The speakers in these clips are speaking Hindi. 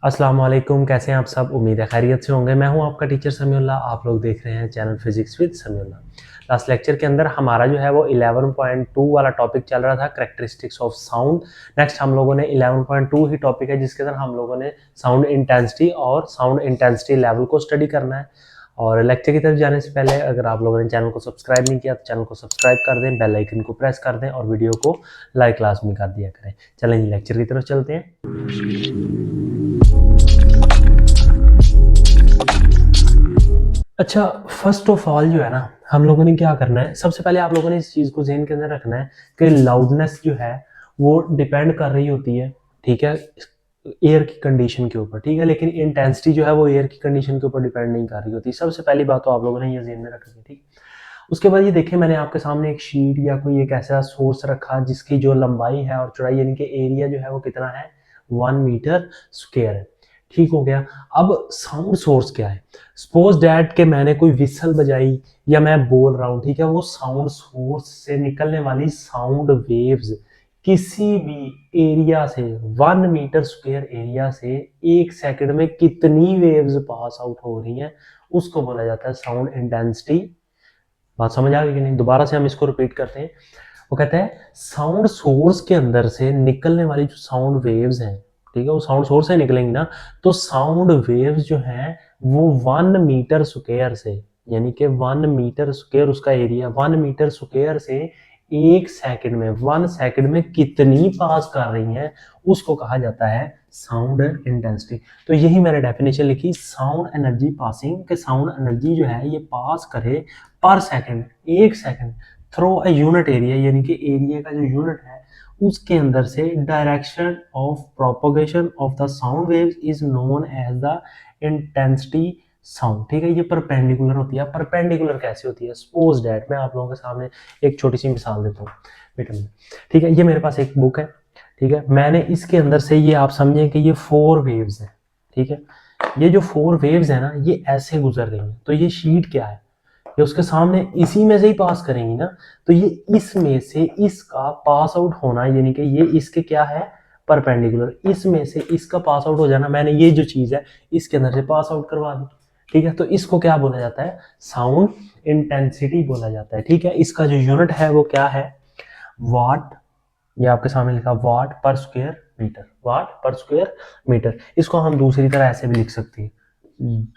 अस्सलाम वालेकुम, कैसे हैं आप सब? उम्मीद है खैरियत से होंगे। मैं हूं आपका टीचर समीउल्लाह। आप लोग देख रहे हैं channel physics with Samiullah. Last lecture के अंदर हमारा जो है वो 11.2 वाला टॉपिक चल रहा था, कैरेक्टरिस्टिक्स ऑफ साउंड। नेक्स्ट हम लोगों ने 11.2 ही टॉपिक है जिसके अंदर हम लोगों ने साउंड इंटेंसिटी और साउंड इंटेंसिटी लेवल को स्टडी करना है। और लेक्चर की तरफ जाने से पहले अगर आप लोगों ने चैनल को सब्सक्राइब नहीं किया तो चैनल को सब्सक्राइब कर दें, बेल आइकन को प्रेस कर दें और वीडियो को लाइक लाजमी कर दिया करें। चलें जी, लेक्चर की तरफ चलते हैं। अच्छा, फर्स्ट ऑफ ऑल जो है ना, हम लोगों ने क्या करना है, सबसे पहले आप लोगों ने इस चीज़ को ज़हन के अंदर रखना है कि लाउडनेस जो है वो डिपेंड कर रही होती है, ठीक है, एयर की कंडीशन के ऊपर, ठीक है, लेकिन इंटेंसिटी जो है वो एयर की कंडीशन के ऊपर डिपेंड नहीं कर रही होती। सबसे पहली बात तो आप लोगों ने ये ज़हन में रखनी है, ठीक। उसके बाद ये देखिए, मैंने आपके सामने एक शीट या कोई एक ऐसा सोर्स रखा जिसकी जो लंबाई है और चौड़ाई यानी कि एरिया जो है वो कितना है, 1 मीटर स्क्वायर है। ठीक हो गया। अब साउंड सोर्स क्या है? सपोज डैट के मैंने कोई विसल बजाई या मैं बोल रहा हूँ, ठीक है, वो साउंड सोर्स से निकलने वाली साउंड वेव्स किसी भी एरिया से 1 मीटर स्क्वायर एरिया से 1 सेकंड में कितनी वेव्स पास आउट हो रही हैं, उसको बोला जाता है साउंड इंटेंसिटी। बात समझ आ गई कि नहीं? दोबारा से हम इसको रिपीट करते हैं। वो कहते हैं साउंड सोर्स के अंदर से निकलने वाली जो साउंड वेव्स हैं, ठीक है, वो साउंड सोर्स से निकलेंगी ना, तो साउंड वेव्स जो हैं वो 1 मीटर स्क्वायर से, यानी कि 1 मीटर स्क्वायर उसका एरिया, 1 मीटर स्क्वायर से 1 सेकंड में, 1 सेकंड में कितनी पास कर रही हैं, उसको कहा जाता है साउंड इंटेंसिटी। तो यही मैंने डेफिनेशन लिखी, साउंड एनर्जी पासिंग, के साउंड एनर्जी जो है ये पास करे per second, 1 second, through a unit area, यानी कि एरिया का जो यूनिट है उसके अंदर से, direction of propagation of the sound waves is known as the intensity sound. ठीक है, ये परपेंडिकुलर होती है। परपेंडिकुलर कैसे होती है? सपोज डैट मैं आप लोगों के सामने एक छोटी सी मिसाल देता हूँ, बेटा। ठीक है, ये मेरे पास एक बुक है, ठीक है, मैंने इसके अंदर से, ये आप समझें कि ये 4 वेव्स हैं, ठीक है, ये जो 4 वेव्स है ना ये ऐसे गुजर रही हैं, तो ये शीट क्या है, ये उसके सामने इसी में से ही पास करेंगी ना, तो ये इसमें से इसका पास आउट होना, यानी कि ये इसके क्या है, परपेंडिकुलर, इसमें से इसका पास आउट हो जाना, मैंने ये जो चीज है इसके अंदर से पास आउट करवा दी, ठीक है, तो इसको क्या बोला जाता है? साउंड इंटेंसिटी बोला जाता है। ठीक है, इसका जो यूनिट है वो क्या है? वाट। ये आपके सामने लिखा वाट पर स्क्वायर मीटर, वाट पर स्क्वायर मीटर। इसको हम दूसरी तरह ऐसे भी लिख सकते हैं,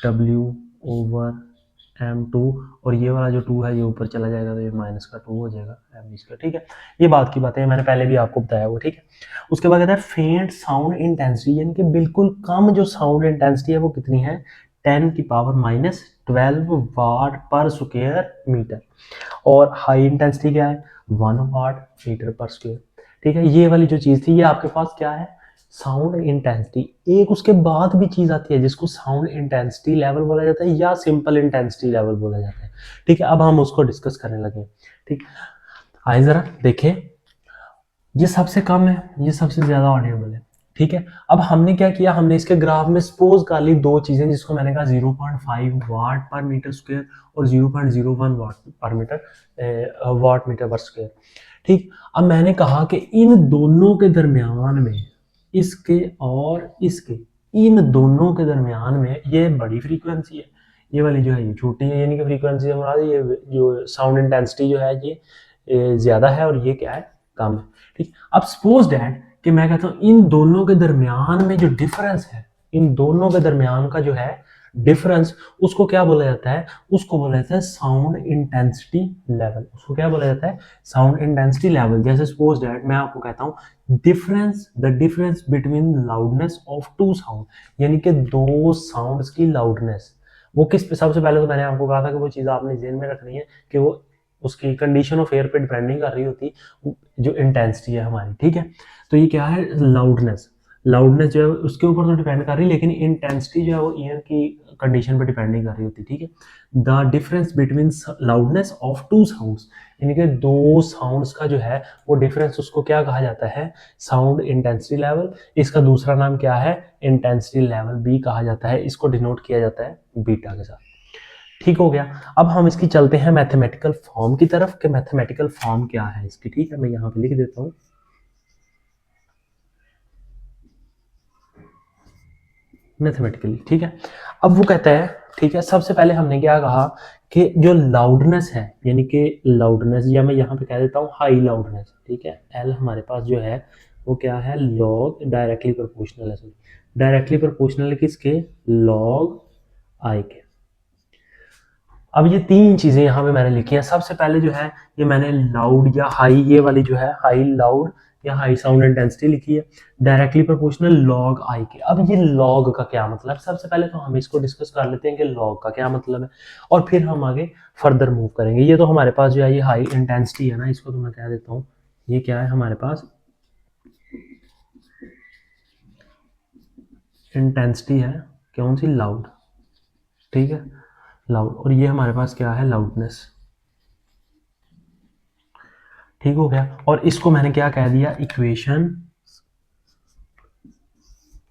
W/m2, और ये वाला जो 2 है ये ऊपर चला जाएगा तो ये माइनस का 2 हो जाएगा m²। ठीक है, ये बात की बात है, मैंने पहले भी आपको बताया वो। ठीक है, उसके बाद कहता है फेंट साउंड इंटेंसिटी, यानी कि बिल्कुल कम जो साउंड इंटेंसिटी है वो कितनी है, 10⁻12 वाट पर स्क्वायर मीटर। और हाई इंटेंसिटी क्या है, 1 वाट मीटर पर स्क्वायर। ठीक है, ये वाली जो चीज थी ये आपके पास क्या है, साउंड इंटेंसिटी। एक उसके बाद भी चीज आती है जिसको साउंड इंटेंसिटी लेवल बोला जाता है या सिंपल इंटेंसिटी लेवल बोला जाता है। ठीक है, अब हम उसको डिस्कस करने लगे। ठीक, आइए जरा देखें, ये सबसे कम है, ये सबसे ज्यादा ऑडियबल है। ठीक है, अब हमने क्या किया, हमने इसके ग्राफ में सपोज कर ली दो चीजें, जिसको मैंने कहा 0.5 वाट पर मीटर स्क्वायर और 0.01 वाट पर मीटर, वाट मीटर पर स्क्वायर। ठीक, अब मैंने कहा कि इन दोनों के दरमियान में, इसके और इसके, इन दोनों के दरमियान में ये बड़ी फ्रीक्वेंसी है, ये वाली जो है ये छोटी है, यानी कि फ्रीक्वेंसी से मुराद ये जो साउंड इंटेंसिटी जो है ये ज्यादा है और ये क्या है, कम है। ठीक, अब सपोज दैट कि मैं कहता हूँ इन दोनों के दरमियान में जो डिफरेंस है, इन दोनों के दरमियान का जो है डिफरेंस, उसको क्या बोला जाता है, उसको बोला जाता है साउंड इंटेंसिटी लेवल। उसको क्या बोला जाता है, साउंड इंटेंसिटी लेवल। जैसे सपोज दैट मैं आपको कहता हूँ difference, the difference between loudness of two sound, यानी कि दो साउंड्स की लाउडनेस, वो किस पे, सबसे पहले तो मैंने आपको कहा था कि वो चीज़ आपने ध्यान में रखनी है कि वो उसकी कंडीशन ऑफ एयर पे डिपेंड नहीं कर रही होती, जो इंटेंसिटी है हमारी। ठीक है, तो ये क्या है, लाउडनेस। लाउडनेस जो है उसके ऊपर तो डिपेंड कर रही है, लेकिन इंटेंसिटी जो है वो ईयर की कंडीशन पे डिपेंड नहीं कर रही होती। ठीक है, the difference between loudness of two sounds, यानी कि दो साउंड्स का जो है वो डिफरेंस, उसको क्या कहा जाता है, साउंड इंटेंसिटी लेवल। इसका दूसरा नाम क्या है, इंटेंसिटी लेवल भी कहा जाता है। इसको डिनोट किया जाता है बीटा के साथ। ठीक हो गया। अब हम इसकी चलते हैं मैथमेटिकल फॉर्म की तरफ, कि मैथमेटिकल फॉर्म क्या है इसकी। ठीक है, मैं यहाँ पे लिख देता हूँ। मैथमेटिकली, ठीक है। अब वो कहता है, ठीक है, सबसे पहले हमने क्या कहा कि जो लाउडनेस है, यानी कि लाउडनेस, या मैं यहाँ पे कह देता हूँ हाई लाउडनेस, ठीक है, एल हमारे पास जो है वो क्या है, लॉग डायरेक्टली प्रोपोर्शनल है, सॉरी डायरेक्टली प्रोपोर्शनल है किसके, लॉग आई के। अब ये तीन चीजें यहाँ पे मैंने लिखी हैं। सबसे पहले जो है ये मैंने लाउड या हाई, ये वाली जो है हाई लाउड या हाई साउंड इंटेंसिटी लिखी है, डायरेक्टली प्रोपोर्शनल लॉग आई के। अब ये लॉग का क्या मतलब, सबसे पहले तो हम इसको डिस्कस कर लेते हैं कि लॉग का क्या मतलब है, और फिर हम आगे फर्दर मूव करेंगे। ये तो हमारे पास जो है ये हाई इंटेंसिटी है ना, इसको तो मैं कह देता हूँ ये क्या है हमारे पास, इंटेंसिटी है कौन सी, लाउड, ठीक है, लाउड। और ये हमारे पास क्या है, लाउडनेस, ठीक हो गया। और इसको मैंने क्या कह दिया, इक्वेशन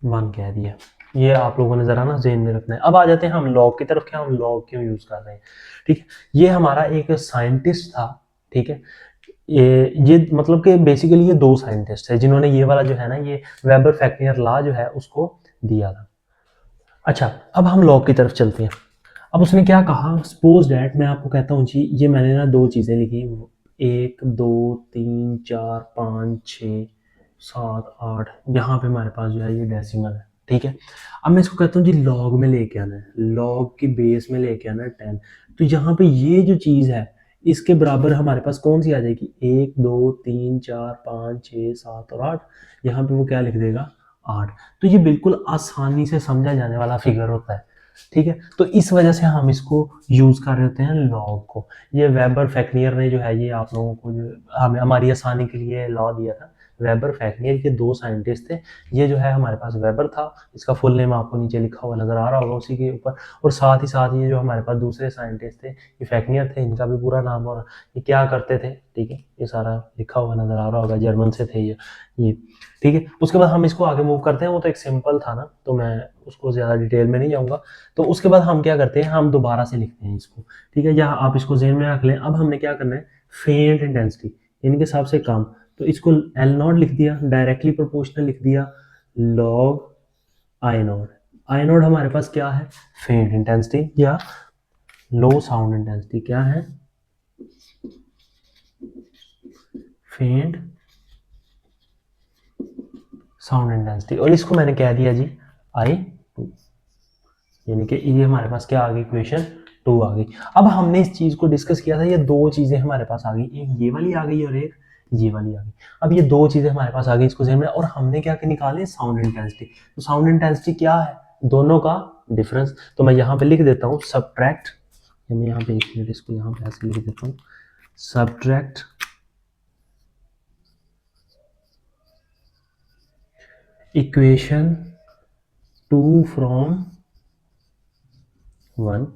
1 कह दिया। ये आप लोगों ने जरा ना जेन में रखना है। अब आ जाते हैं हम लॉग की तरफ, क्या हम लॉग क्यों यूज कर रहे हैं, ठीक है। ये हमारा एक साइंटिस्ट था, ठीक है, ये मतलब कि बेसिकली ये दो साइंटिस्ट है जिन्होंने ये वाला जो है ना, ये वेबर फैक्नियर लॉ जो है उसको दिया था। अच्छा, अब हम लॉग की तरफ चलते हैं। अब उसने क्या कहा, सपोज डैट, मैं आपको कहता हूँ जी, ये मैंने ना दो चीज़ें लिखी, 1 2 3 4 5 6 7 8, यहाँ पे हमारे पास जो है ये डेसिमल है, ठीक है। अब मैं इसको कहता हूँ जी लॉग में लेके आना है, लॉग की बेस में लेके आना है 10। तो यहाँ पे ये जो चीज़ है इसके बराबर हमारे पास कौन सी आ जाएगी, 1 2 3 4 5 6 7 और 8, यहाँ पे वो क्या लिख देगा, 8। तो ये बिल्कुल आसानी से समझा जाने वाला फिगर होता है, ठीक है। तो इस वजह से हम इसको यूज कर रहे होते हैं लॉग को। ये वेबर फैक्नियर ने जो है ये आप लोगों को जो हमें हमारी आसानी के लिए लॉ दिया था। वेबर फैक्नियर के दो साइंटिस्ट थे। ये जो है हमारे पास वेबर था, इसका फुल नेम आपको नीचे लिखा हुआ नजर आ रहा होगा उसी के ऊपर। और साथ ही साथ ये जो हमारे पास दूसरे साइंटिस्ट थे ये फैक्नियर थे, इनका भी पूरा नाम, और ये क्या करते थे, ठीक है, ये सारा लिखा हुआ नजर आ रहा होगा, जर्मन से थे ये, ठीक है। उसके बाद हम इसको आगे मूव करते हैं। वो तो एक सिंपल था ना, तो मैं उसको ज्यादा डिटेल में नहीं जाऊंगा। तो उसके बाद हम क्या करते हैं, हम दोबारा से लिखते हैं इसको, ठीक है, या आप इसको जेन में रख लें। अब हमने क्या करना है, फेंट इंटेंसिटी यानी कि सबसे कम, तो इसको एल नॉट लिख दिया, डायरेक्टली प्रोपोर्शनल लिख दिया, log I not. I not हमारे पास क्या है, फेंट इंटेंसिटी या लो साउंड इंटेंसिटी, क्या है, फेंट साउंड इंटेंसिटी। और इसको मैंने कह दिया जी आई, यानी कि ये हमारे पास क्या आ गई, इक्वेशन 2 आ गई। अब हमने इस चीज को डिस्कस किया था, ये दो चीजें हमारे पास आ गई, एक ये वाली आ गई और एक ये वाली आ गई। अब ये दो चीजें हमारे पास आ गई इसको में, और हमने क्या निकाले, साउंड इंटेंसिटी। तो साउंड इंटेंसिटी क्या है, दोनों का डिफरेंस। तो मैं यहाँ पे लिख देता हूँ सबट्रैक्ट, मैं यहाँ पे एक मिनट इसको यहाँ पे ऐसे लिख देता हूँ, सबट्रैक्ट इक्वेशन 2 फ्रॉम 1।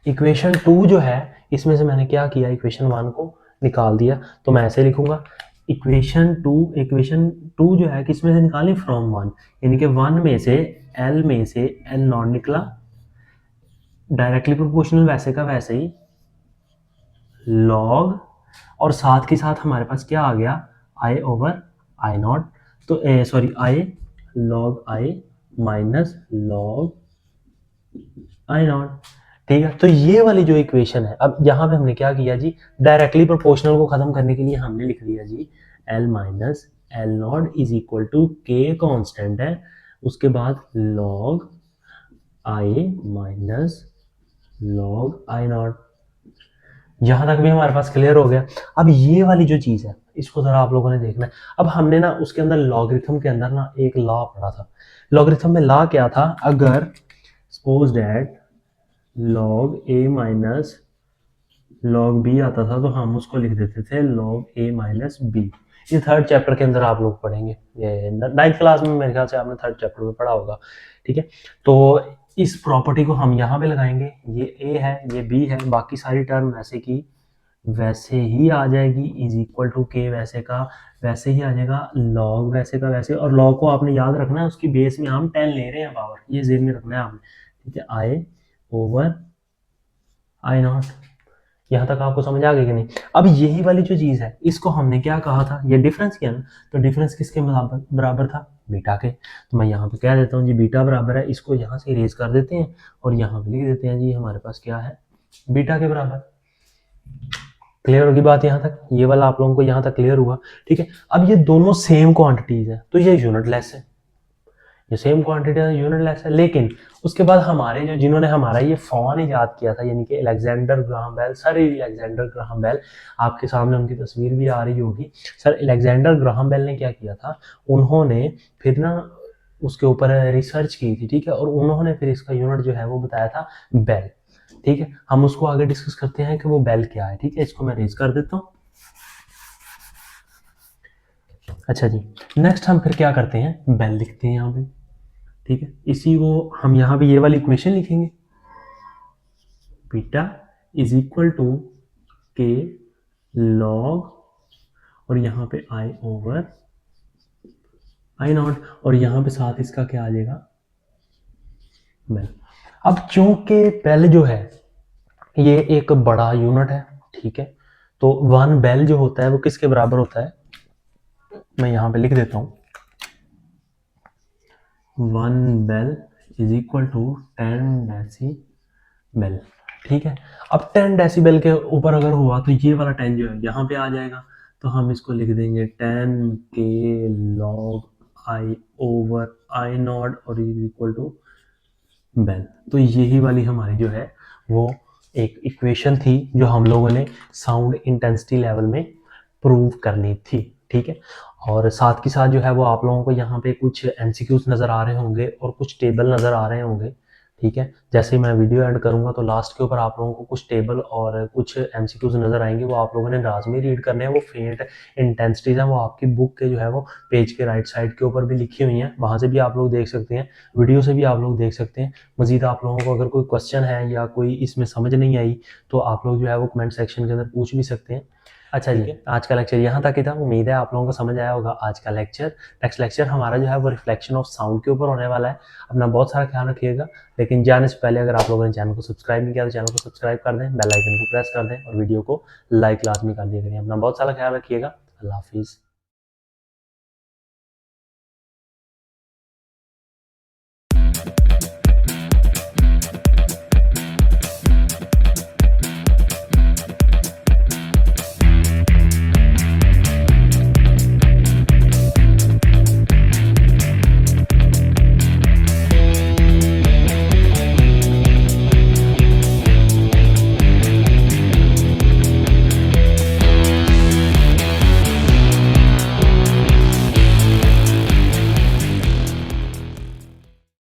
इक्वेशन 2 जो है इसमें से मैंने क्या किया, इक्वेशन 1 को निकाल दिया। तो मैं ऐसे लिखूंगा, इक्वेशन 2 जो है किसमें से निकाली, फ्रॉम 1, यानी कि 1 में से एल नॉट निकला, डायरेक्टली प्रोपोर्शनल वैसे का वैसे ही, लॉग, और साथ के साथ हमारे पास क्या आ गया, आई ओवर आई नॉट। तो sorry I, log I minus log I not, ठीक है। तो ये वाली जो इक्वेशन है, अब यहाँ पे हमने क्या किया जी, डायरेक्टली प्रोपोर्शनल को खत्म करने के लिए हमने लिख दिया जी L minus L not is equal to K constant है, उसके बाद log I minus log I not. यहां तक भी हमारे पास क्लियर हो गया। अब ये वाली जो चीज है इसको जरा आप लोगों ने देखना है। अब हमने ना उसके अंदर लॉगरिथम के अंदर ना एक लॉ पढ़ा था। लॉगरिथम में लॉ क्या था, अगर suppose that log A minus log B आता था तो हम उसको लिख देते थे लॉग ए माइनस बी। ये थर्ड चैप्टर के अंदर आप लोग पढ़ेंगे, ये 9th क्लास में मेरे ख्याल से आपने थर्ड चैप्टर में पढ़ा होगा, ठीक है। तो इस प्रॉपर्टी को हम यहाँ पे लगाएंगे, ये ए है ये बी है, बाकी सारी टर्म वैसे की वैसे ही आ जाएगी, इज इक्वल टू के वैसे का वैसे ही आ जाएगा, लॉग वैसे का वैसे। और लॉग को आपने याद रखना है, उसकी बेस में हम 10 ले रहे हैं पावर, ये जेन में रखना है आपने, ठीक है। आई ओवर आई नॉट, यहाँ तक आपको समझ आ गई कि नहीं। अब यही वाली जो चीज है इसको हमने क्या कहा था, ये डिफरेंस किया ना, तो डिफरेंस किसके बराबर बराबर था, बीटा के। तो मैं यहाँ पे कह देता हूँ जी बीटा बराबर है, इसको यहाँ से इरेज कर देते हैं और यहाँ पे लिख देते हैं जी हमारे पास क्या है, बीटा के बराबर। क्लियर होगी बात यहाँ तक? ये वाला आप लोगों को यहाँ तक क्लियर हुआ, ठीक है। अब ये दोनों सेम क्वांटिटीज है तो ये यूनिट लेस है, ये सेम क्वांटिटी है यूनिट लेस है। लेकिन उसके बाद हमारे जो जिन्होंने हमारा ये फॉर्मूला इजाद किया था यानी कि Alexander Graham Bell, sir Alexander Graham Bell, आपके सामने उनकी तस्वीर भी आ रही होगी। सर अलेक्जेंडर ग्राहम बेल ने क्या किया था, उन्होंने फिर ना उसके ऊपर रिसर्च की थी, ठीक है, और उन्होंने फिर इसका यूनिट जो है वो बताया था बेल, ठीक है। हम उसको आगे डिस्कस करते हैं कि वो बेल क्या है, ठीक है। इसको मैं रेज कर देता हूँ। अच्छा जी, नेक्स्ट हम फिर क्या करते हैं, बेल लिखते हैं यहाँ पे, ठीक है। इसी को हम यहाँ पे ये वाली इक्वेशन लिखेंगे, बीटा इज इक्वल टू के लॉग और यहाँ पे आई ओवर आई नॉट, और यहाँ पे साथ इसका क्या आ जाएगा, बेल। अब चूंकि बेल जो है ये एक बड़ा यूनिट है, ठीक है, तो 1 बेल जो होता है वो किसके बराबर होता है, मैं यहाँ पे लिख देता हूँ 1 bel is equal to 10 decibel, ठीक है। अब 10 डेसीबेल के ऊपर अगर हुआ तो ये वाला 10 जो है यहाँ पे आ जाएगा, तो हम इसको लिख देंगे 10 के log I over I not और इज इक्वल टू बेल। तो यही वाली हमारी जो है वो एक इक्वेशन थी जो हम लोगों ने साउंड इंटेंसिटी लेवल में प्रूव करनी थी, ठीक है। और साथ के साथ जो है वो आप लोगों को यहाँ पे कुछ एमसीक्यूज नज़र आ रहे होंगे और कुछ टेबल नज़र आ रहे होंगे, ठीक है। जैसे ही मैं वीडियो एंड करूँगा तो लास्ट के ऊपर आप लोगों को कुछ टेबल और कुछ एमसीक्यूज नज़र आएंगे, वो आप लोगों ने लाजमी रीड करने हैं। वो फेंट इंटेंसिटीज हैं, वो आपकी बुक के जो है वो पेज के राइट साइड के ऊपर भी लिखी हुई हैं, वहाँ से भी आप लोग देख सकते हैं, वीडियो से भी आप लोग देख सकते हैं। मज़ीद आप लोगों को अगर कोई क्वेश्चन है या कोई इसमें समझ नहीं आई तो आप लोग जो है वो कमेंट सेक्शन के अंदर पूछ भी सकते हैं। अच्छा जी, आज का लेक्चर यहाँ तक ही था। उम्मीद है आप लोगों को समझ आया होगा आज का लेक्चर। नेक्स्ट लेक्चर हमारा जो है वो रिफ्लेक्शन ऑफ साउंड के ऊपर होने वाला है। अपना बहुत सारा ख्याल रखिएगा, लेकिन जाने से पहले अगर आप लोगों ने चैनल को सब्सक्राइब नहीं किया तो चैनल को सब्सक्राइब कर दें, बेल आइकन को प्रेस कर दें और वीडियो को लाइक लाजमी कर दिया करें। अपना बहुत सारा ख्याल रखिएगा। अल्लाह हाफिज़।